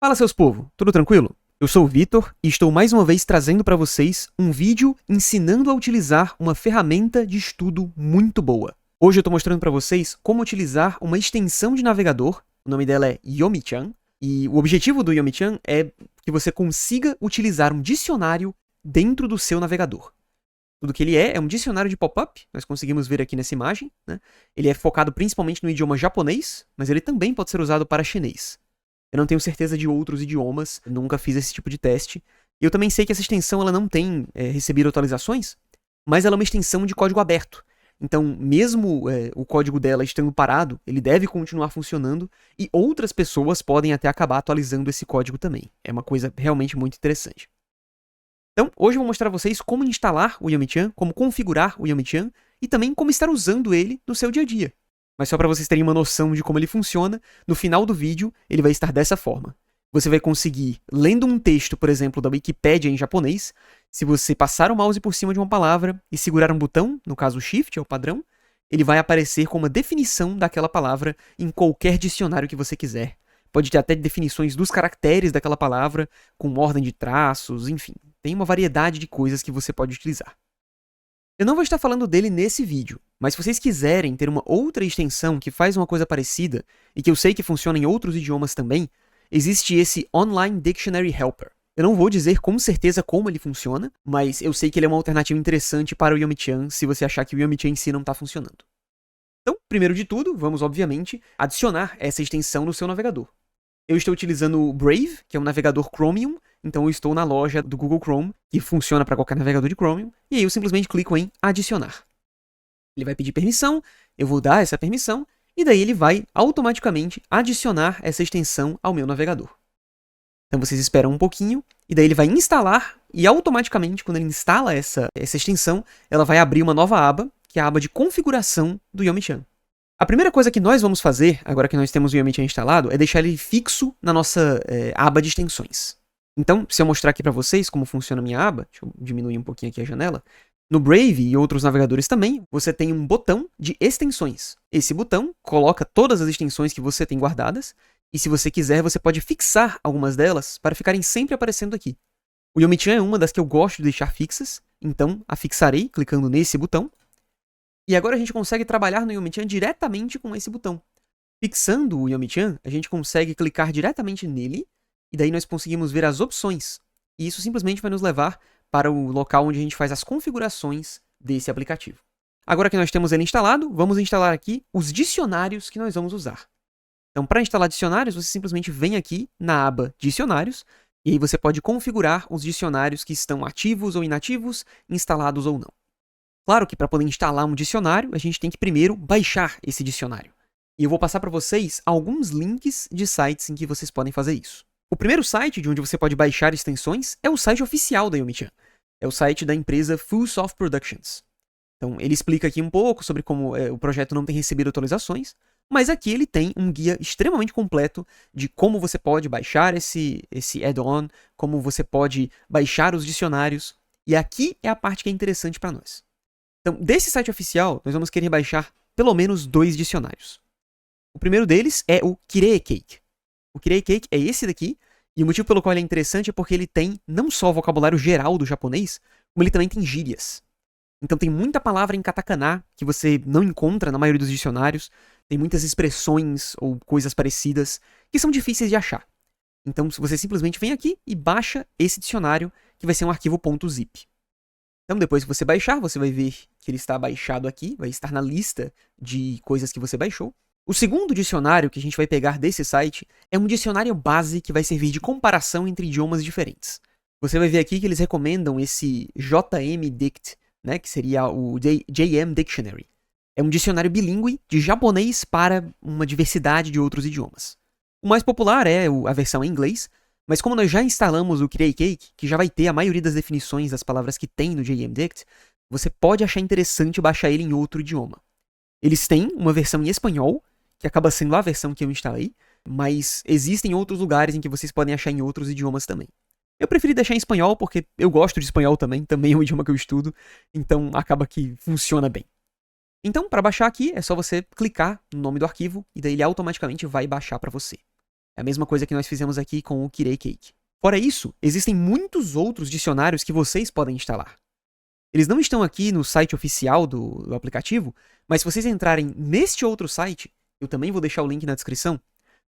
Fala, seus povo, tudo tranquilo? Eu sou o Vitor e estou mais uma vez trazendo para vocês um vídeo ensinando a utilizar uma ferramenta de estudo muito boa. Hoje eu estou mostrando para vocês como utilizar uma extensão de navegador, o nome dela é Yomi-chan, e o objetivo do Yomi-chan é que você consiga utilizar um dicionário dentro do seu navegador. Tudo que ele é um dicionário de pop-up, nós conseguimos ver aqui nessa imagem, né? Ele é focado principalmente no idioma japonês, mas ele também pode ser usado para chinês. Eu não tenho certeza de outros idiomas, nunca fiz esse tipo de teste. E eu também sei que essa extensão ela não tem recebido atualizações, mas ela é uma extensão de código aberto. Então, mesmo o código dela estando parado, ele deve continuar funcionando e outras pessoas podem até acabar atualizando esse código também. É uma coisa realmente muito interessante. Então, hoje eu vou mostrar a vocês como instalar o Yomi-chan, como configurar o Yomi-chan e também como estar usando ele no seu dia a dia. Mas só para vocês terem uma noção de como ele funciona, no final do vídeo ele vai estar dessa forma. Você vai conseguir, lendo um texto, por exemplo, da Wikipédia em japonês, se você passar o mouse por cima de uma palavra e segurar um botão, no caso o Shift, é o padrão, ele vai aparecer com uma definição daquela palavra em qualquer dicionário que você quiser. Pode ter até definições dos caracteres daquela palavra, com ordem de traços, enfim. Tem uma variedade de coisas que você pode utilizar. Eu não vou estar falando dele nesse vídeo, mas se vocês quiserem ter uma outra extensão que faz uma coisa parecida, e que eu sei que funciona em outros idiomas também, existe esse Online Dictionary Helper. Eu não vou dizer com certeza como ele funciona, mas eu sei que ele é uma alternativa interessante para o Yomi-chan se você achar que o Yomi-chan em si não está funcionando. Então, primeiro de tudo, vamos obviamente adicionar essa extensão no seu navegador. Eu estou utilizando o Brave, que é um navegador Chromium, então eu estou na loja do Google Chrome, que funciona para qualquer navegador de Chromium, e aí eu simplesmente clico em adicionar. Ele vai pedir permissão, eu vou dar essa permissão, e daí ele vai automaticamente adicionar essa extensão ao meu navegador. Então vocês esperam um pouquinho, e daí ele vai instalar, e automaticamente, quando ele instala essa extensão, ela vai abrir uma nova aba, que é a aba de configuração do Yomi-chan. A primeira coisa que nós vamos fazer, agora que nós temos o Yomi-chan instalado, é deixar ele fixo na nossa aba de extensões. Então, se eu mostrar aqui para vocês como funciona a minha aba, deixa eu diminuir um pouquinho aqui a janela, no Brave e outros navegadores também, você tem um botão de extensões. Esse botão coloca todas as extensões que você tem guardadas, e se você quiser, você pode fixar algumas delas para ficarem sempre aparecendo aqui. O Yomi-chan é uma das que eu gosto de deixar fixas, então a fixarei clicando nesse botão. E agora a gente consegue trabalhar no Yomi-chan diretamente com esse botão. Fixando o Yomi-chan, a gente consegue clicar diretamente nele, e daí nós conseguimos ver as opções. E isso simplesmente vai nos levar para o local onde a gente faz as configurações desse aplicativo. Agora que nós temos ele instalado, vamos instalar aqui os dicionários que nós vamos usar. Então, para instalar dicionários, você simplesmente vem aqui na aba Dicionários, e aí você pode configurar os dicionários que estão ativos ou inativos, instalados ou não. Claro que para poder instalar um dicionário, a gente tem que primeiro baixar esse dicionário. E eu vou passar para vocês alguns links de sites em que vocês podem fazer isso. O primeiro site de onde você pode baixar extensões é o site oficial da Yomi-chan. É o site da empresa Fullsoft Productions. Então, ele explica aqui um pouco sobre como o projeto não tem recebido atualizações, mas aqui ele tem um guia extremamente completo de como você pode baixar esse add-on, como você pode baixar os dicionários, e aqui é a parte que é interessante para nós. Então, desse site oficial, nós vamos querer baixar pelo menos 2 dicionários. O primeiro deles é o Kireecake. O Kireecake é esse daqui, e o motivo pelo qual ele é interessante é porque ele tem não só o vocabulário geral do japonês, como ele também tem gírias. Então tem muita palavra em katakana que você não encontra na maioria dos dicionários, tem muitas expressões ou coisas parecidas que são difíceis de achar. Então você simplesmente vem aqui e baixa esse dicionário, que vai ser um arquivo .zip. Então, depois que você baixar, você vai ver que ele está baixado aqui, vai estar na lista de coisas que você baixou. O segundo dicionário que a gente vai pegar desse site é um dicionário base que vai servir de comparação entre idiomas diferentes. Você vai ver aqui que eles recomendam esse JM-Dict, né, que seria o JM Dictionary. É um dicionário bilíngue de japonês para uma diversidade de outros idiomas. O mais popular é a versão em inglês, mas como nós já instalamos o Kireecake, que já vai ter a maioria das definições das palavras que tem no JM-Dict, você pode achar interessante baixar ele em outro idioma. Eles têm uma versão em espanhol, que acaba sendo a versão que eu instalei, mas existem outros lugares em que vocês podem achar em outros idiomas também. Eu preferi deixar em espanhol porque eu gosto de espanhol também é um idioma que eu estudo, então acaba que funciona bem. Então, para baixar aqui, é só você clicar no nome do arquivo, e daí ele automaticamente vai baixar para você. É a mesma coisa que nós fizemos aqui com o Kirei Cake. Fora isso, existem muitos outros dicionários que vocês podem instalar. Eles não estão aqui no site oficial do aplicativo, mas se vocês entrarem neste outro site, eu também vou deixar o link na descrição.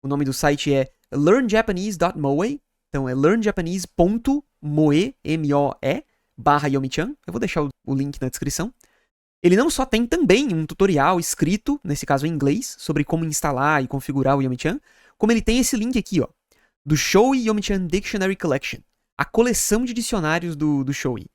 O nome do site é learnjapanese.moe, então é learnjapanese.moe, M-O-E, /Yomi-chan. Eu vou deixar o link na descrição. Ele não só tem também um tutorial escrito, nesse caso em inglês, sobre como instalar e configurar o Yomi-chan, como ele tem esse link aqui, ó, do Shoei Yomi-chan Dictionary Collection, a coleção de dicionários do Shoei.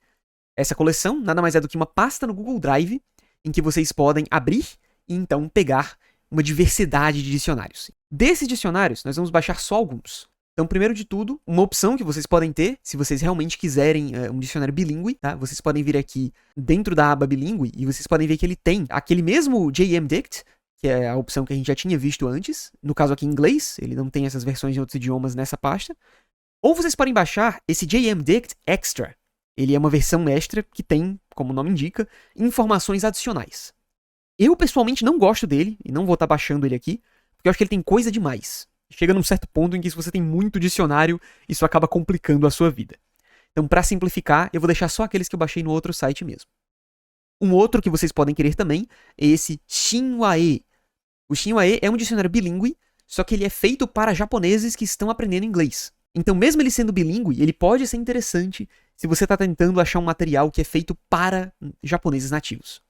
Essa coleção nada mais é do que uma pasta no Google Drive em que vocês podem abrir e então pegar uma diversidade de dicionários. Desses dicionários, nós vamos baixar só alguns. Então, primeiro de tudo, uma opção que vocês podem ter, se vocês realmente quiserem um dicionário bilíngue, tá? Vocês podem vir aqui dentro da aba bilíngue e vocês podem ver que ele tem aquele mesmo JMDict, que é a opção que a gente já tinha visto antes. No caso aqui em inglês, ele não tem essas versões em outros idiomas nessa pasta. Ou vocês podem baixar esse JMDict Extra. Ele é uma versão extra que tem, como o nome indica, informações adicionais. Eu, pessoalmente, não gosto dele, e não vou estar baixando ele aqui, porque eu acho que ele tem coisa demais. Chega num certo ponto em que se você tem muito dicionário, isso acaba complicando a sua vida. Então, para simplificar, eu vou deixar só aqueles que eu baixei no outro site mesmo. Um outro que vocês podem querer também é esse Shinwae. O Shinwae é um dicionário bilíngue, só que ele é feito para japoneses que estão aprendendo inglês. Então, mesmo ele sendo bilíngue, ele pode ser interessante se você está tentando achar um material que é feito para japoneses nativos.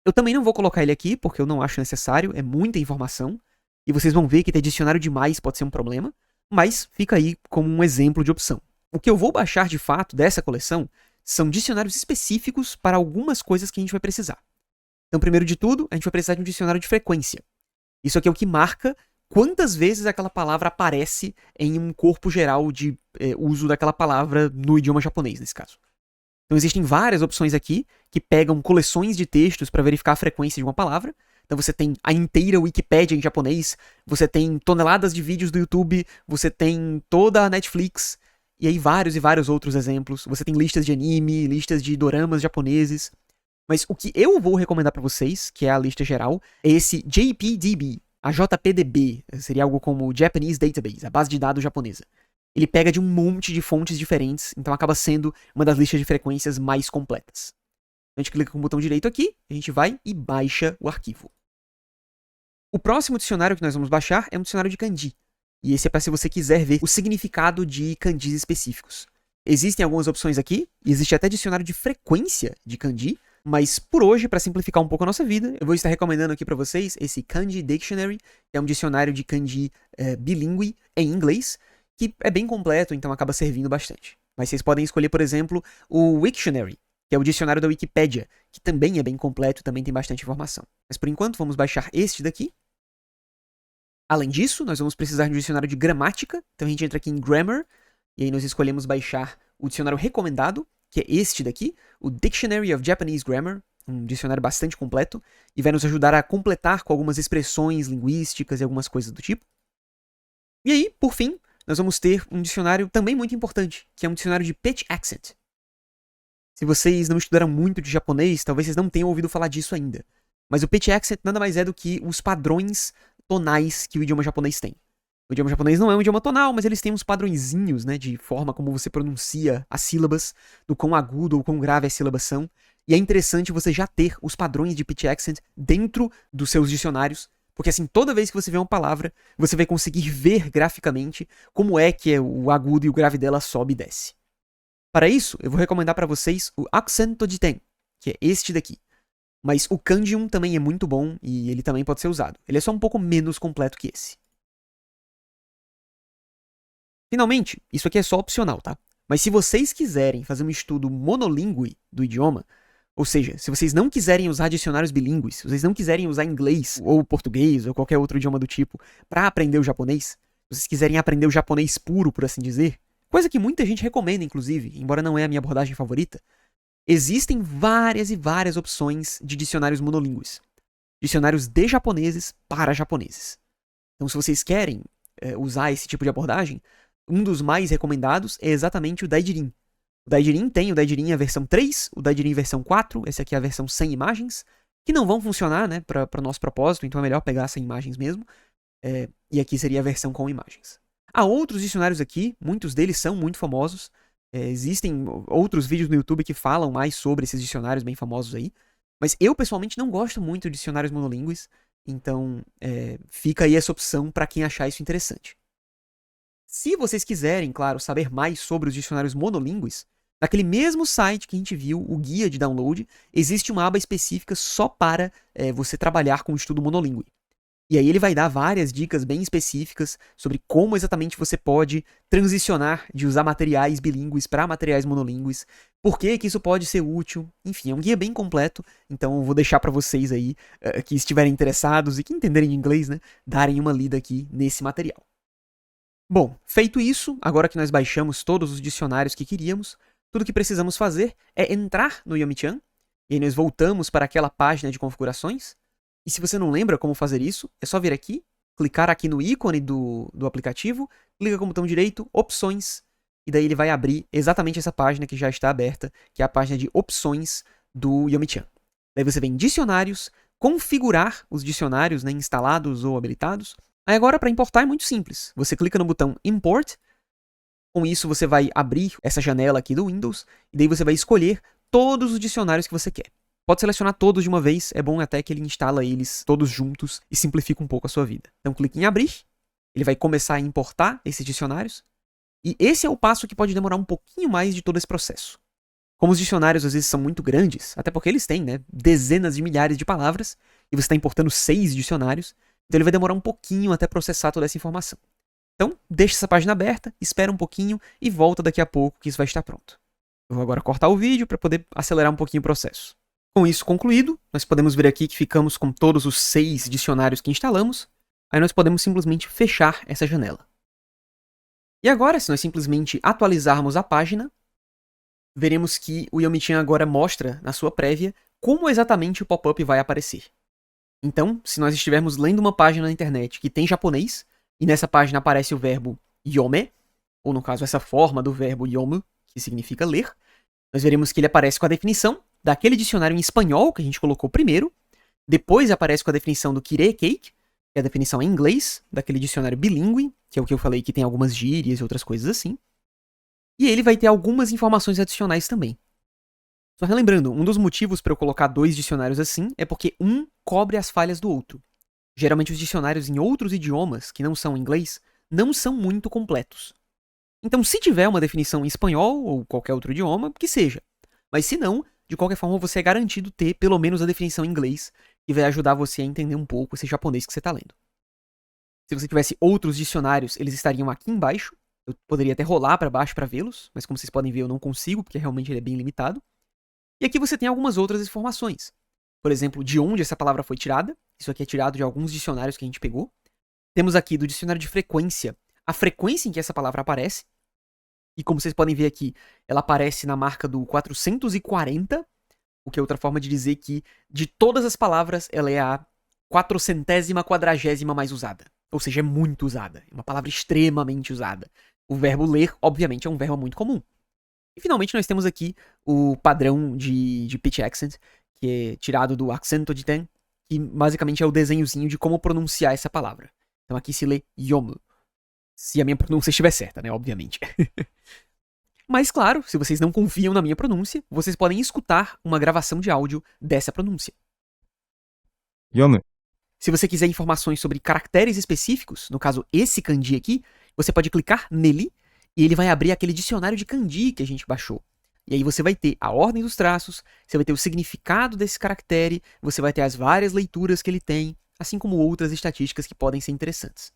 Eu também não vou colocar ele aqui, porque eu não acho necessário, é muita informação, e vocês vão ver que ter dicionário demais pode ser um problema, mas fica aí como um exemplo de opção. O que eu vou baixar de fato dessa coleção são dicionários específicos para algumas coisas que a gente vai precisar. Então, primeiro de tudo, a gente vai precisar de um dicionário de frequência. Isso aqui é o que marca quantas vezes aquela palavra aparece em um corpo geral de uso daquela palavra no idioma japonês, nesse caso. Então existem várias opções aqui que pegam coleções de textos para verificar a frequência de uma palavra. Então você tem a inteira Wikipédia em japonês, você tem toneladas de vídeos do YouTube, você tem toda a Netflix, e aí vários e vários outros exemplos. Você tem listas de anime, listas de doramas japoneses. Mas o que eu vou recomendar para vocês, que é a lista geral, é esse JPDB. A JPDB seria algo como Japanese Database, a base de dados japonesa. Ele pega de um monte de fontes diferentes, então acaba sendo uma das listas de frequências mais completas. A gente clica com o botão direito aqui, a gente vai e baixa o arquivo. O próximo dicionário que nós vamos baixar é um dicionário de kanji. E esse é para se você quiser ver o significado de kanjis específicos. Existem algumas opções aqui, e existe até dicionário de frequência de kanji, mas por hoje, para simplificar um pouco a nossa vida, eu vou estar recomendando aqui para vocês esse Kanji Dictionary, que é um dicionário de kanji bilíngue em inglês, que é bem completo, então acaba servindo bastante. Mas vocês podem escolher, por exemplo, o Wiktionary, que é o dicionário da Wikipédia, que também é bem completo, também tem bastante informação. Mas por enquanto, vamos baixar este daqui. Além disso, nós vamos precisar de um dicionário de gramática, então a gente entra aqui em Grammar, e aí nós escolhemos baixar o dicionário recomendado, que é este daqui, o Dictionary of Japanese Grammar, um dicionário bastante completo, e vai nos ajudar a completar com algumas expressões linguísticas e algumas coisas do tipo. E aí, por fim, nós vamos ter um dicionário também muito importante, que é um dicionário de pitch accent. Se vocês não estudaram muito de japonês, talvez vocês não tenham ouvido falar disso ainda. Mas o pitch accent nada mais é do que os padrões tonais que o idioma japonês tem. O idioma japonês não é um idioma tonal, mas eles têm uns padrõezinhos, né, de forma como você pronuncia as sílabas, do quão agudo ou quão grave as sílabas são. E é interessante você já ter os padrões de pitch accent dentro dos seus dicionários, porque assim, toda vez que você vê uma palavra, você vai conseguir ver graficamente como é que o agudo e o grave dela sobe e desce. Para isso, eu vou recomendar para vocês o Accento Jiten, que é este daqui. Mas o Kanjiun também é muito bom e ele também pode ser usado. Ele é só um pouco menos completo que esse. Finalmente, isso aqui é só opcional, tá? Mas se vocês quiserem fazer um estudo monolíngue do idioma, ou seja, se vocês não quiserem usar dicionários bilíngues, se vocês não quiserem usar inglês ou português ou qualquer outro idioma do tipo para aprender o japonês, se vocês quiserem aprender o japonês puro, por assim dizer, coisa que muita gente recomenda, inclusive, embora não é a minha abordagem favorita, existem várias e várias opções de dicionários monolíngues. Dicionários de japoneses para japoneses. Então, se vocês querem usar esse tipo de abordagem, um dos mais recomendados é exatamente o Daijirin. O Daijirin tem o Daijirin a versão 3, o Daijirin versão 4, essa aqui é a versão sem imagens, que não vão funcionar, né, para o nosso propósito, então é melhor pegar sem imagens mesmo. E aqui seria a versão com imagens. Há outros dicionários aqui, muitos deles são muito famosos. Existem outros vídeos no YouTube que falam mais sobre esses dicionários bem famosos aí. Mas eu, pessoalmente, não gosto muito de dicionários monolíngues. Então, fica aí essa opção para quem achar isso interessante. Se vocês quiserem, claro, saber mais sobre os dicionários monolíngues, naquele mesmo site que a gente viu, o guia de download, existe uma aba específica só para você trabalhar com o estudo monolíngue. E aí ele vai dar várias dicas bem específicas sobre como exatamente você pode transicionar de usar materiais bilíngues para materiais monolíngues, por que isso pode ser útil, enfim, é um guia bem completo, então eu vou deixar para vocês aí que estiverem interessados e que entenderem inglês, né, darem uma lida aqui nesse material. Bom, feito isso, agora que nós baixamos todos os dicionários que queríamos, tudo que precisamos fazer é entrar no Yomi-chan, e aí nós voltamos para aquela página de configurações. E se você não lembra como fazer isso, é só vir aqui, clicar aqui no ícone do aplicativo, clica com o botão direito, opções, e daí ele vai abrir exatamente essa página que já está aberta, que é a página de opções do Yomi-chan. Daí você vem em dicionários, configurar os dicionários, né, instalados ou habilitados. Aí agora, para importar, é muito simples. Você clica no botão Import. Com isso, você vai abrir essa janela aqui do Windows. E daí você vai escolher todos os dicionários que você quer. Pode selecionar todos de uma vez. É bom até que ele instala eles todos juntos e simplifica um pouco a sua vida. Então, clique em Abrir. Ele vai começar a importar esses dicionários. E esse é o passo que pode demorar um pouquinho mais de todo esse processo. Como os dicionários às vezes são muito grandes, até porque eles têm, né, dezenas de milhares de palavras, e você está importando 6 dicionários, então ele vai demorar um pouquinho até processar toda essa informação. Então, deixa essa página aberta, espera um pouquinho e volta daqui a pouco que isso vai estar pronto. Eu vou agora cortar o vídeo para poder acelerar um pouquinho o processo. Com isso concluído, nós podemos ver aqui que ficamos com todos os 6 dicionários que instalamos. Aí nós podemos simplesmente fechar essa janela. E agora, se nós simplesmente atualizarmos a página, veremos que o Yomi-chan agora mostra na sua prévia como exatamente o pop-up vai aparecer. Então, se nós estivermos lendo uma página na internet que tem japonês, e nessa página aparece o verbo yome, ou no caso essa forma do verbo yomu, que significa ler, nós veremos que ele aparece com a definição daquele dicionário em espanhol que a gente colocou primeiro, depois aparece com a definição do kire cake, que é a definição em inglês, daquele dicionário bilíngue, que é o que eu falei que tem algumas gírias e outras coisas assim, e ele vai ter algumas informações adicionais também. Só relembrando, um dos motivos para eu colocar 2 dicionários assim é porque um cobre as falhas do outro. Geralmente os dicionários em outros idiomas, que não são inglês, não são muito completos. Então, se tiver uma definição em espanhol ou qualquer outro idioma, que seja. Mas se não, de qualquer forma você é garantido ter pelo menos a definição em inglês, que vai ajudar você a entender um pouco esse japonês que você está lendo. Se você tivesse outros dicionários, eles estariam aqui embaixo. Eu poderia até rolar para baixo para vê-los, mas como vocês podem ver eu não consigo, porque realmente ele é bem limitado. E aqui você tem algumas outras informações. Por exemplo, de onde essa palavra foi tirada. Isso aqui é tirado de alguns dicionários que a gente pegou. Temos aqui do dicionário de frequência a frequência em que essa palavra aparece. E como vocês podem ver aqui, ela aparece na marca do 440, o que é outra forma de dizer que de todas as palavras ela é a 440ª mais usada. Ou seja, é muito usada. É uma palavra extremamente usada. O verbo ler, obviamente, é um verbo muito comum. E finalmente nós temos aqui o padrão de pitch accent, que é tirado do accento de ten, que basicamente é o desenhozinho de como pronunciar essa palavra. Então aqui se lê yomu. Se a minha pronúncia estiver certa, né? Obviamente. Mas claro, se vocês não confiam na minha pronúncia, vocês podem escutar uma gravação de áudio dessa pronúncia. Yomu. Se você quiser informações sobre caracteres específicos, no caso esse kanji aqui, você pode clicar nele e ele vai abrir aquele dicionário de kanji que a gente baixou. E aí você vai ter a ordem dos traços, você vai ter o significado desse caractere, você vai ter as várias leituras que ele tem, assim como outras estatísticas que podem ser interessantes.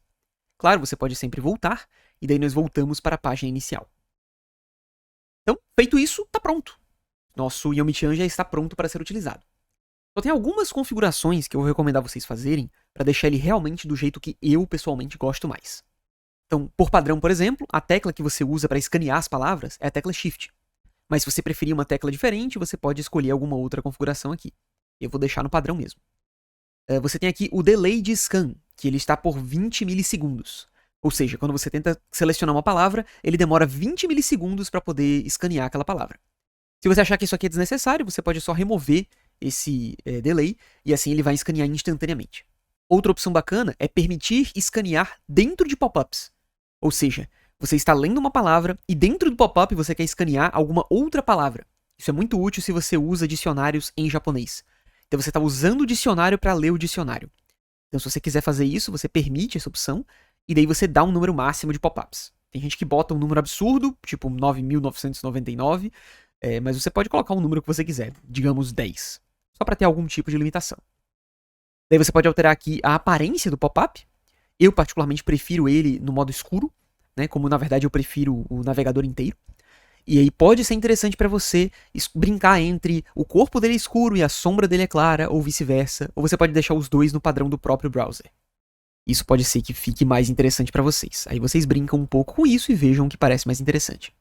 Claro, você pode sempre voltar, e daí nós voltamos para a página inicial. Então, feito isso, está pronto. Nosso Yomi-chan já está pronto para ser utilizado. Só tem algumas configurações que eu vou recomendar vocês fazerem para deixar ele realmente do jeito que eu pessoalmente gosto mais. Então, por padrão, por exemplo, a tecla que você usa para escanear as palavras é a tecla Shift. Mas se você preferir uma tecla diferente, você pode escolher alguma outra configuração aqui. Eu vou deixar no padrão mesmo. Você tem aqui o delay de scan, que ele está por 20 milissegundos. Ou seja, quando você tenta selecionar uma palavra, ele demora 20 milissegundos para poder escanear aquela palavra. Se você achar que isso aqui é desnecessário, você pode só remover esse delay e assim ele vai escanear instantaneamente. Outra opção bacana é permitir escanear dentro de pop-ups. Ou seja, você está lendo uma palavra e dentro do pop-up você quer escanear alguma outra palavra. Isso é muito útil se você usa dicionários em japonês. Então você está usando o dicionário para ler o dicionário. Então se você quiser fazer isso, você permite essa opção e daí você dá um número máximo de pop-ups. Tem gente que bota um número absurdo, tipo 9.999, mas você pode colocar um número que você quiser, digamos 10, só para ter algum tipo de limitação. Daí você pode alterar aqui a aparência do pop-up. Eu particularmente prefiro ele no modo escuro, né, como na verdade eu prefiro o navegador inteiro. E aí pode ser interessante para você brincar entre o corpo dele é escuro e a sombra dele é clara, ou vice-versa, ou você pode deixar os dois no padrão do próprio browser. Isso pode ser que fique mais interessante para vocês. Aí vocês brincam um pouco com isso e vejam o que parece mais interessante.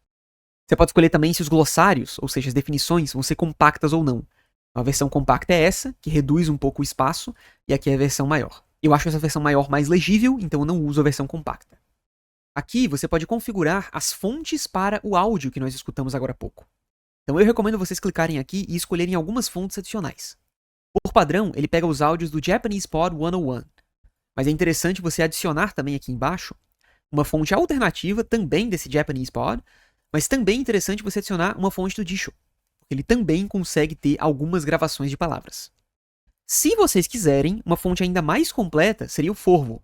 Você pode escolher também se os glossários, ou seja, as definições, vão ser compactas ou não. A versão compacta é essa, que reduz um pouco o espaço, e aqui é a versão maior. Eu acho essa versão maior mais legível, então eu não uso a versão compacta. Aqui você pode configurar as fontes para o áudio que nós escutamos agora há pouco. Então eu recomendo vocês clicarem aqui e escolherem algumas fontes adicionais. Por padrão, ele pega os áudios do Japanese Pod 101. Mas é interessante você adicionar também aqui embaixo uma fonte alternativa também desse Japanese Pod, mas também é interessante você adicionar uma fonte do Dictionary, porque ele também consegue ter algumas gravações de palavras. Se vocês quiserem, uma fonte ainda mais completa seria o Forvo.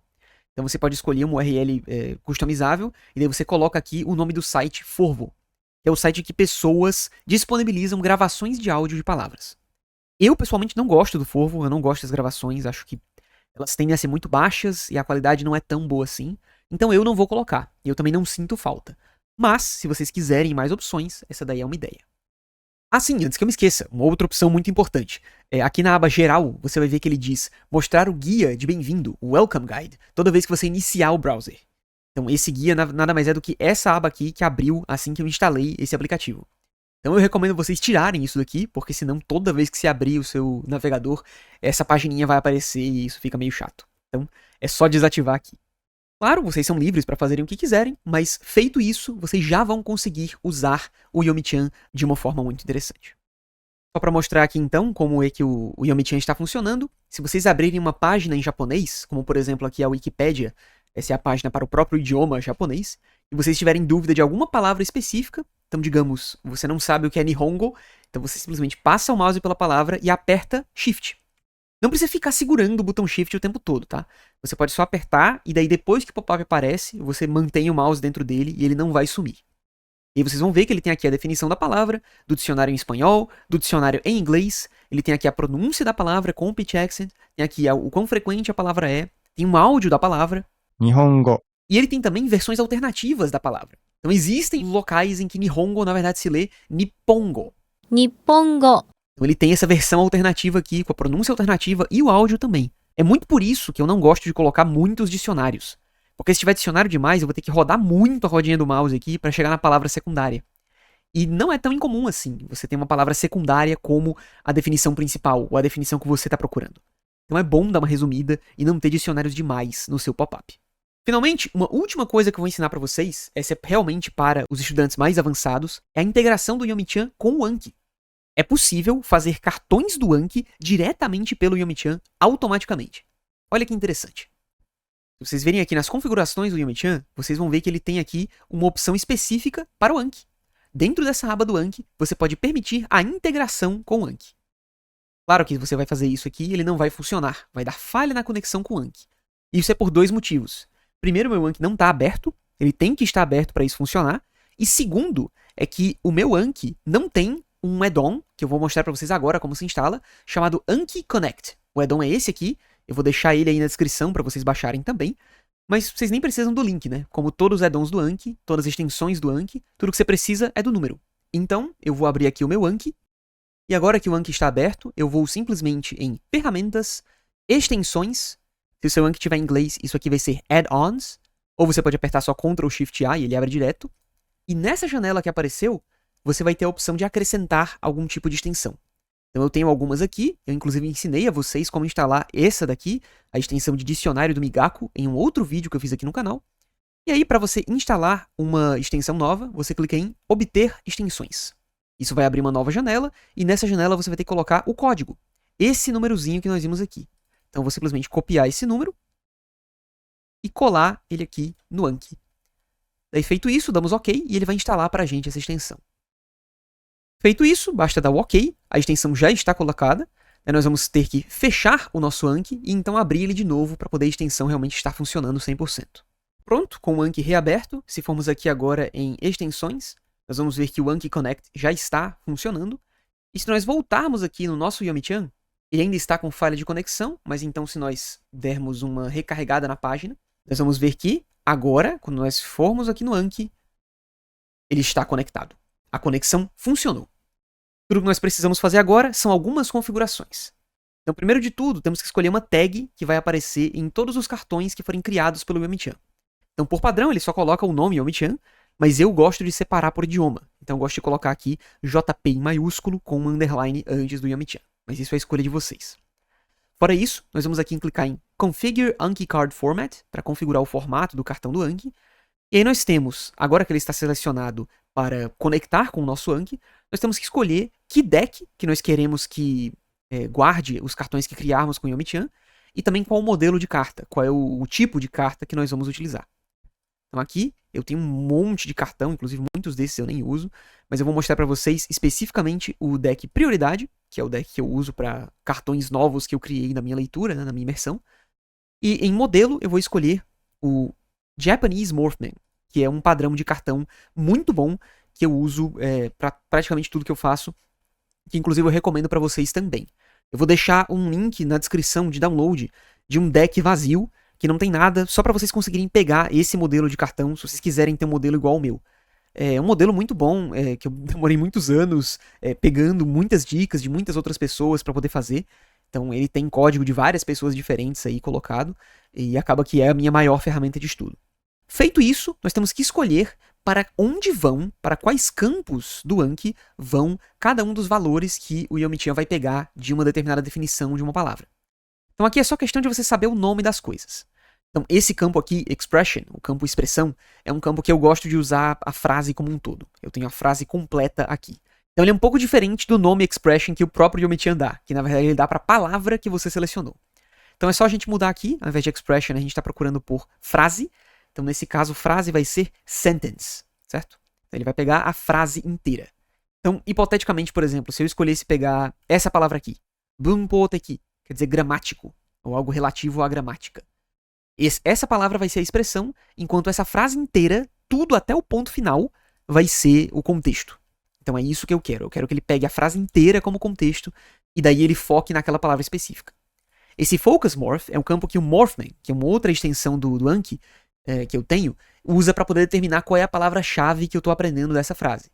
Então você pode escolher um URL customizável e daí você coloca aqui o nome do site Forvo, que é o site que pessoas disponibilizam gravações de áudio de palavras. Eu pessoalmente não gosto do Forvo, eu não gosto das gravações, acho que elas tendem a ser muito baixas e a qualidade não é tão boa assim, então eu não vou colocar, e eu também não sinto falta. Mas, se vocês quiserem mais opções, essa daí é uma ideia. Assim, antes que eu me esqueça, uma outra opção muito importante. Aqui na aba geral, você vai ver que ele diz mostrar o guia de bem-vindo, o Welcome Guide, toda vez que você iniciar o browser. Então esse guia nada mais é do que essa aba aqui que abriu assim que eu instalei esse aplicativo. Então eu recomendo vocês tirarem isso daqui, porque senão toda vez que você abrir o seu navegador, essa pagininha vai aparecer e isso fica meio chato. Então é só desativar aqui. Claro, vocês são livres para fazerem o que quiserem, mas feito isso, vocês já vão conseguir usar o Yomi-chan de uma forma muito interessante. Só para mostrar aqui então como é que o Yomi-chan está funcionando, se vocês abrirem uma página em japonês, como por exemplo aqui a Wikipédia, essa é a página para o próprio idioma japonês, e vocês tiverem dúvida de alguma palavra específica, então digamos, você não sabe o que é Nihongo, então você simplesmente passa o mouse pela palavra e aperta Shift. Não precisa ficar segurando o botão Shift o tempo todo, tá? Você pode só apertar e daí depois que o pop-up aparece, você mantém o mouse dentro dele e ele não vai sumir. E aí vocês vão ver que ele tem aqui a definição da palavra, do dicionário em espanhol, do dicionário em inglês, ele tem aqui a pronúncia da palavra com o pitch accent, tem aqui o quão frequente a palavra é, tem um áudio da palavra. Nihongo. E ele tem também versões alternativas da palavra. Então existem locais em que Nihongo na verdade se lê Nippongo. Nippongo. Então ele tem essa versão alternativa aqui, com a pronúncia alternativa e o áudio também. É muito por isso que eu não gosto de colocar muitos dicionários. Porque se tiver dicionário demais, eu vou ter que rodar muito a rodinha do mouse aqui para chegar na palavra secundária. E não é tão incomum assim, você ter uma palavra secundária como a definição principal, ou a definição que você está procurando. Então é bom dar uma resumida e não ter dicionários demais no seu pop-up. Finalmente, uma última coisa que eu vou ensinar para vocês, essa é realmente para os estudantes mais avançados, é a integração do Yomi-chan com o Anki. É possível fazer cartões do Anki diretamente pelo Yomi-chan automaticamente. Olha que interessante. Se vocês verem aqui nas configurações do Yomi-chan, vocês vão ver que ele tem aqui uma opção específica para o Anki. Dentro dessa aba do Anki, você pode permitir a integração com o Anki. Claro que você vai fazer isso aqui e ele não vai funcionar, vai dar falha na conexão com o Anki. Isso é por dois motivos. Primeiro, meu Anki não está aberto, ele tem que estar aberto para isso funcionar. E segundo, é que o meu Anki não tem um add-on, que eu vou mostrar para vocês agora como se instala, chamado Anki Connect. O add-on é esse aqui, eu vou deixar ele aí na descrição para vocês baixarem também, mas vocês nem precisam do link, né? Como todos os add-ons do Anki, todas as extensões do Anki, tudo que você precisa é do número. Então, eu vou abrir aqui o meu Anki, e agora que o Anki está aberto, eu vou simplesmente em Ferramentas, Extensões. Se o seu Anki tiver em inglês, isso aqui vai ser Add-ons, ou você pode apertar só Ctrl Shift A e ele abre direto. E nessa janela que apareceu, você vai ter a opção de acrescentar algum tipo de extensão. Então eu tenho algumas aqui, eu inclusive ensinei a vocês como instalar essa daqui, a extensão de dicionário do Migaku, em um outro vídeo que eu fiz aqui no canal. E aí, para você instalar uma extensão nova, você clica em Obter Extensões. Isso vai abrir uma nova janela, e nessa janela você vai ter que colocar o código. Esse númerozinho que nós vimos aqui. Então eu vou simplesmente copiar esse número e colar ele aqui no Anki. Daí feito isso, damos OK e ele vai instalar para a gente essa extensão. Feito isso, basta dar o OK, a extensão já está colocada, aí nós vamos ter que fechar o nosso Anki e então abrir ele de novo para poder a extensão realmente estar funcionando 100%. Pronto, com o Anki reaberto, se formos aqui agora em extensões, nós vamos ver que o Anki Connect já está funcionando. E se nós voltarmos aqui no nosso Yomi-chan, ele ainda está com falha de conexão, mas então se nós dermos uma recarregada na página, nós vamos ver que agora, quando nós formos aqui no Anki, ele está conectado. A conexão funcionou. Tudo que nós precisamos fazer agora são algumas configurações. Então, primeiro de tudo, temos que escolher uma tag que vai aparecer em todos os cartões que forem criados pelo Yomi-chan. Então, por padrão, ele só coloca o nome Yomi-chan, mas eu gosto de separar por idioma. Então, eu gosto de colocar aqui JP em maiúsculo com um underline antes do Yomi-chan. Mas isso é a escolha de vocês. Fora isso, nós vamos aqui clicar em Configure Anki Card Format, para configurar o formato do cartão do Anki. E aí nós temos, agora que ele está selecionado para conectar com o nosso Anki, nós temos que escolher que deck que nós queremos que guarde os cartões que criarmos com o Yomi-chan, e também qual o modelo de carta, qual é o tipo de carta que nós vamos utilizar. Então aqui eu tenho um monte de cartão, inclusive muitos desses eu nem uso, mas eu vou mostrar para vocês especificamente o deck Prioridade, que é o deck que eu uso para cartões novos que eu criei na minha leitura, né, na minha imersão. E em modelo eu vou escolher o Japanese Morphman, que é um padrão de cartão muito bom que eu uso para praticamente tudo que eu faço, que inclusive eu recomendo para vocês também. Eu vou deixar um link na descrição de download de um deck vazio, que não tem nada, só para vocês conseguirem pegar esse modelo de cartão, se vocês quiserem ter um modelo igual ao meu. É um modelo muito bom, que eu demorei muitos anos pegando muitas dicas de muitas outras pessoas para poder fazer. Então ele tem código de várias pessoas diferentes aí colocado, e acaba que é a minha maior ferramenta de estudo. Feito isso, nós temos que escolher para onde vão, para quais campos do Anki vão cada um dos valores que o Yomi-chan vai pegar de uma determinada definição de uma palavra. Então aqui é só questão de você saber o nome das coisas. Então esse campo aqui, expression, o campo expressão, é um campo que eu gosto de usar a frase como um todo. Eu tenho a frase completa aqui. Então ele é um pouco diferente do nome expression que o próprio Yomi-chan dá, que na verdade ele dá para a palavra que você selecionou. Então é só a gente mudar aqui, ao invés de expression, a gente está procurando por frase. Então nesse caso, frase vai ser sentence, certo? Então, ele vai pegar a frase inteira. Então, hipoteticamente, por exemplo, se eu escolhesse pegar essa palavra aqui, bunpoteki, quer dizer gramático, ou algo relativo à gramática. Essa palavra vai ser a expressão, enquanto essa frase inteira, tudo até o ponto final, vai ser o contexto. Então é isso que eu quero. Eu quero que ele pegue a frase inteira como contexto, e daí ele foque naquela palavra específica. Esse Focus Morph é um campo que o Morphman, que é uma outra extensão do Anki, que eu tenho, usa para poder determinar qual é a palavra-chave que eu estou aprendendo dessa frase.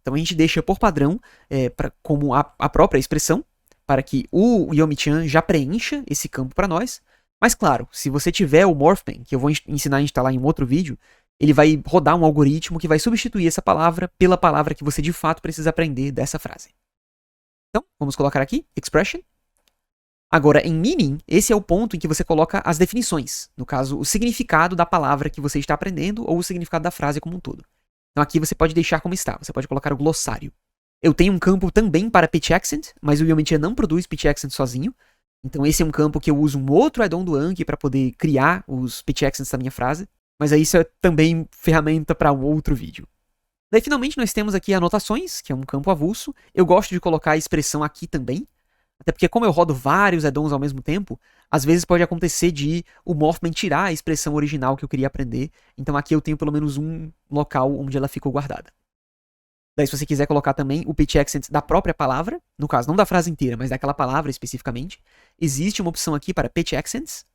Então a gente deixa por padrão, como a própria expressão, para que o Yomi-chan já preencha esse campo para nós. Mas claro, se você tiver o Morphman, que eu vou ensinar a instalar em um outro vídeo, ele vai rodar um algoritmo que vai substituir essa palavra pela palavra que você de fato precisa aprender dessa frase. Então, vamos colocar aqui, expression. Agora, em meaning, esse é o ponto em que você coloca as definições. No caso, o significado da palavra que você está aprendendo ou o significado da frase como um todo. Então aqui você pode deixar como está, você pode colocar o glossário. Eu tenho um campo também para pitch accent, mas o Yomi-chan não produz pitch accent sozinho. Então esse é um campo que eu uso um outro add-on do Anki para poder criar os pitch accents da minha frase. Mas aí isso é também ferramenta para um outro vídeo. Daí finalmente nós temos aqui anotações, que é um campo avulso. Eu gosto de colocar a expressão aqui também. Até porque como eu rodo vários add-ons ao mesmo tempo, às vezes pode acontecer de o Morphman tirar a expressão original que eu queria aprender. Então aqui eu tenho pelo menos um local onde ela ficou guardada. Daí se você quiser colocar também o pitch accent da própria palavra, no caso não da frase inteira, mas daquela palavra especificamente, existe uma opção aqui para pitch accents.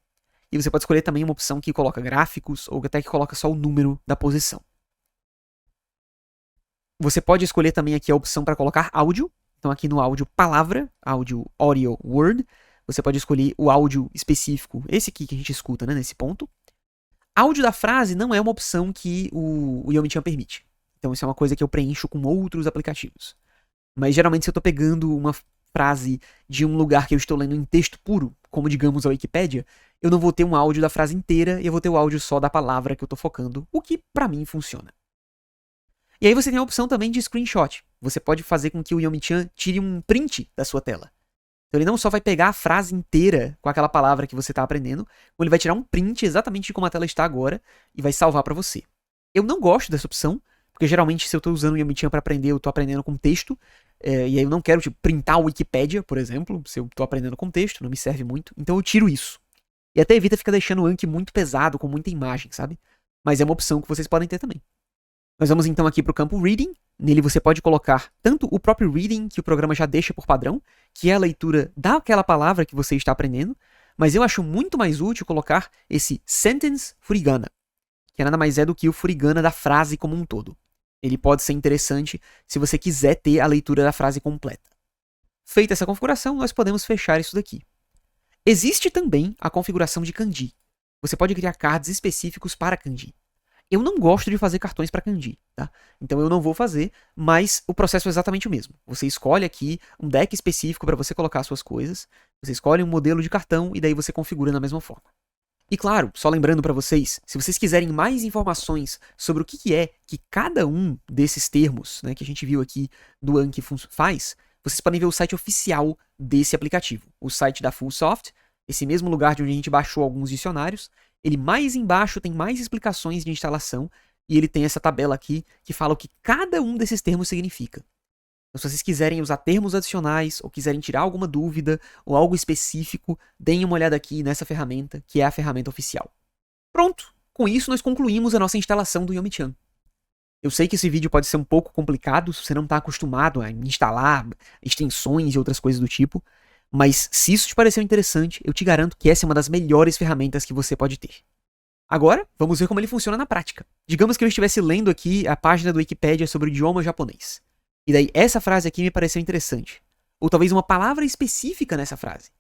E você pode escolher também uma opção que coloca gráficos ou até que coloca só o número da posição. Você pode escolher também aqui a opção para colocar áudio. Então aqui no áudio palavra, áudio audio word, você pode escolher o áudio específico, esse aqui que a gente escuta, né, nesse ponto. Áudio da frase não é uma opção que o Yomi-chan permite. Então isso é uma coisa que eu preencho com outros aplicativos. Mas geralmente se eu estou pegando uma frase de um lugar que eu estou lendo em texto puro, como digamos a Wikipédia, eu não vou ter um áudio da frase inteira e eu vou ter o áudio só da palavra que eu estou focando, o que para mim funciona. E aí você tem a opção também de screenshot. Você pode fazer com que o Yomi-chan tire um print da sua tela. Então ele não só vai pegar a frase inteira com aquela palavra que você está aprendendo, como ele vai tirar um print exatamente de como a tela está agora e vai salvar para você. Eu não gosto dessa opção, porque geralmente se eu estou usando o Yomi-chan para aprender, eu estou aprendendo com texto, e aí eu não quero printar a Wikipédia, por exemplo, se eu estou aprendendo com texto, não me serve muito, então eu tiro isso. E até evita ficar deixando o Anki muito pesado, com muita imagem, sabe? Mas é uma opção que vocês podem ter também. Nós vamos então aqui para o campo Reading. Nele você pode colocar tanto o próprio Reading, que o programa já deixa por padrão, que é a leitura daquela palavra que você está aprendendo, mas eu acho muito mais útil colocar esse Sentence Furigana, que nada mais é do que o furigana da frase como um todo. Ele pode ser interessante se você quiser ter a leitura da frase completa. Feita essa configuração, nós podemos fechar isso daqui. Existe também a configuração de kanji. Você pode criar cards específicos para kanji. Eu não gosto de fazer cartões para kanji, tá? Então eu não vou fazer, mas o processo é exatamente o mesmo. Você escolhe aqui um deck específico para você colocar as suas coisas, você escolhe um modelo de cartão e daí você configura da mesma forma. E claro, só lembrando para vocês, se vocês quiserem mais informações sobre o que é que cada um desses termos, né, que a gente viu aqui do Anki faz, vocês podem ver o site oficial desse aplicativo, o site da Fullsoft, esse mesmo lugar de onde a gente baixou alguns dicionários. Ele mais embaixo tem mais explicações de instalação e ele tem essa tabela aqui que fala o que cada um desses termos significa. Então, se vocês quiserem usar termos adicionais ou quiserem tirar alguma dúvida ou algo específico, deem uma olhada aqui nessa ferramenta, que é a ferramenta oficial. Pronto! Com isso, nós concluímos a nossa instalação do Yomi-chan. Eu sei que esse vídeo pode ser um pouco complicado se você não está acostumado a instalar extensões e outras coisas do tipo, mas se isso te pareceu interessante, eu te garanto que essa é uma das melhores ferramentas que você pode ter. Agora, vamos ver como ele funciona na prática. Digamos que eu estivesse lendo aqui a página do Wikipedia sobre o idioma japonês. E daí essa frase aqui me pareceu interessante. Ou talvez uma palavra específica nessa frase.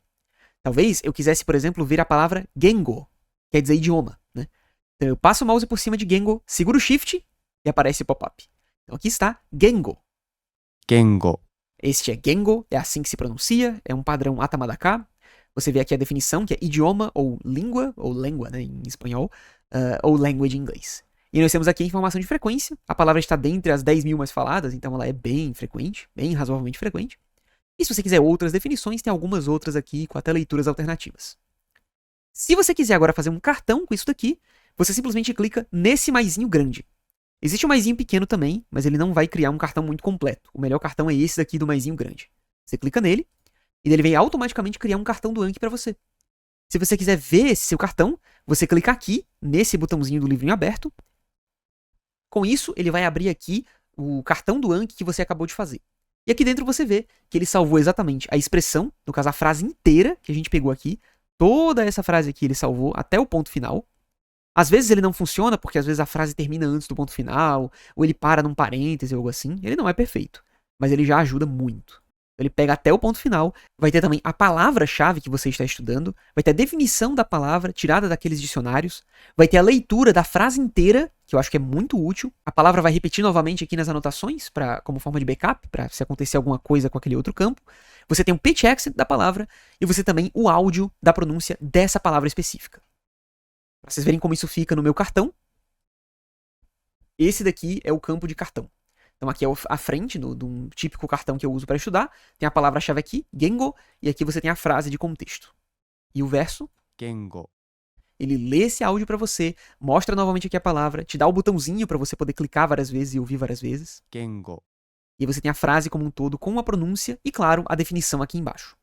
Talvez eu quisesse, por exemplo, ver a palavra Gengo, quer dizer idioma, né? Então eu passo o mouse por cima de Gengo, seguro o Shift e aparece o pop-up. Então aqui está Gengo. Gengo. Este é Gengo, é assim que se pronuncia, é um padrão Atamadaka. Você vê aqui a definição, que é idioma ou língua, né, em espanhol, ou language em inglês. E nós temos aqui a informação de frequência. A palavra está dentre as 10.000 mais faladas, então ela é bem frequente, bem razoavelmente frequente. E se você quiser outras definições, tem algumas outras aqui com até leituras alternativas. Se você quiser agora fazer um cartão com isso daqui, você simplesmente clica nesse maisinho grande. Existe um maisinho pequeno também, mas ele não vai criar um cartão muito completo. O melhor cartão é esse daqui do maisinho grande. Você clica nele, e ele vem automaticamente criar um cartão do Anki para você. Se você quiser ver esse seu cartão, você clica aqui, nesse botãozinho do livrinho aberto. Com isso, ele vai abrir aqui o cartão do Anki que você acabou de fazer. E aqui dentro você vê que ele salvou exatamente a expressão, no caso a frase inteira que a gente pegou aqui. Toda essa frase aqui ele salvou até o ponto final. Às vezes ele não funciona porque às vezes a frase termina antes do ponto final, ou ele para num parêntese ou algo assim. Ele não é perfeito, mas ele já ajuda muito. Ele pega até o ponto final, vai ter também a palavra-chave que você está estudando, vai ter a definição da palavra tirada daqueles dicionários, vai ter a leitura da frase inteira, que eu acho que é muito útil. A palavra vai repetir novamente aqui nas anotações, como forma de backup, para se acontecer alguma coisa com aquele outro campo. Você tem o pitch accent da palavra e você também o áudio da pronúncia dessa palavra específica. Para vocês verem como isso fica no meu cartão, esse daqui é o campo de cartão. Então aqui é a frente de um típico cartão que eu uso para estudar. Tem a palavra-chave aqui, Gengo, e aqui você tem a frase de contexto. E o verso? Gengo. Ele lê esse áudio para você, mostra novamente aqui a palavra, te dá o botãozinho para você poder clicar várias vezes e ouvir várias vezes. Gengo. E aí você tem a frase como um todo com a pronúncia e, claro, a definição aqui embaixo.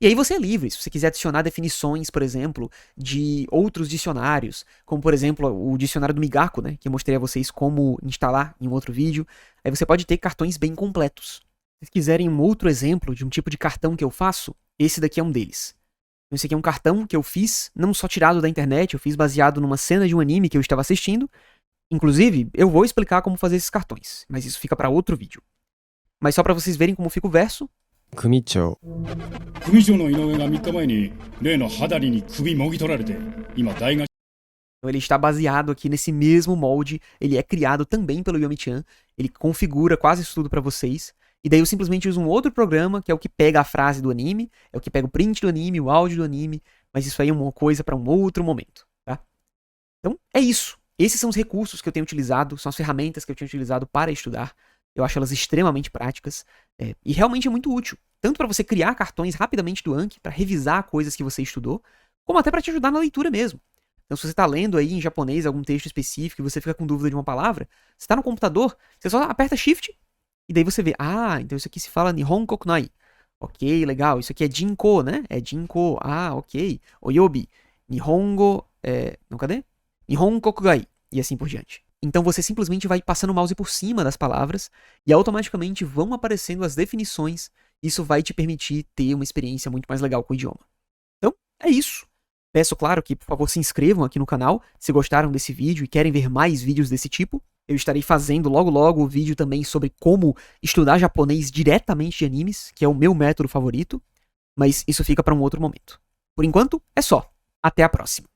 E aí você é livre, se você quiser adicionar definições, por exemplo, de outros dicionários, como por exemplo o dicionário do Migaku, né, que eu mostrei a vocês como instalar em um outro vídeo, aí você pode ter cartões bem completos. Se vocês quiserem um outro exemplo de um tipo de cartão que eu faço, esse daqui é um deles. Esse aqui é um cartão que eu fiz, não só tirado da internet, eu fiz baseado numa cena de um anime que eu estava assistindo. Inclusive, eu vou explicar como fazer esses cartões, mas isso fica para outro vídeo. Mas só para vocês verem como fica o verso. 組長。組長の井上が3日前に例の肌に首もぎ取られて今大学 Então ele está baseado aqui nesse mesmo molde, ele é criado também pelo Yomi-chan, ele configura quase isso tudo para vocês, e daí eu simplesmente uso um outro programa, que é o que pega a frase do anime, é o que pega o print do anime, o áudio do anime, mas isso aí é uma coisa para um outro momento, tá? Então é isso, esses são os recursos que eu tenho utilizado, são as ferramentas que eu tenho utilizado para estudar. Eu acho elas extremamente práticas e realmente é muito útil. Tanto para você criar cartões rapidamente do Anki, para revisar coisas que você estudou, como até para te ajudar na leitura mesmo. Então, se você está lendo aí em japonês algum texto específico e você fica com dúvida de uma palavra, você está no computador, você só aperta Shift e daí você vê, então isso aqui se fala Nihon Kokunai. Ok, legal, isso aqui é Jinko, né? É Jinko, ok. Oyobi, Nihongo, não, cadê? Nihon Kokugai, e assim por diante. Então você simplesmente vai passando o mouse por cima das palavras e automaticamente vão aparecendo as definições. Isso vai te permitir ter uma experiência muito mais legal com o idioma. Então, é isso. Peço, claro, que por favor se inscrevam aqui no canal se gostaram desse vídeo e querem ver mais vídeos desse tipo. Eu estarei fazendo logo logo o vídeo também sobre como estudar japonês diretamente de animes, que é o meu método favorito, mas isso fica para um outro momento. Por enquanto, é só. Até a próxima.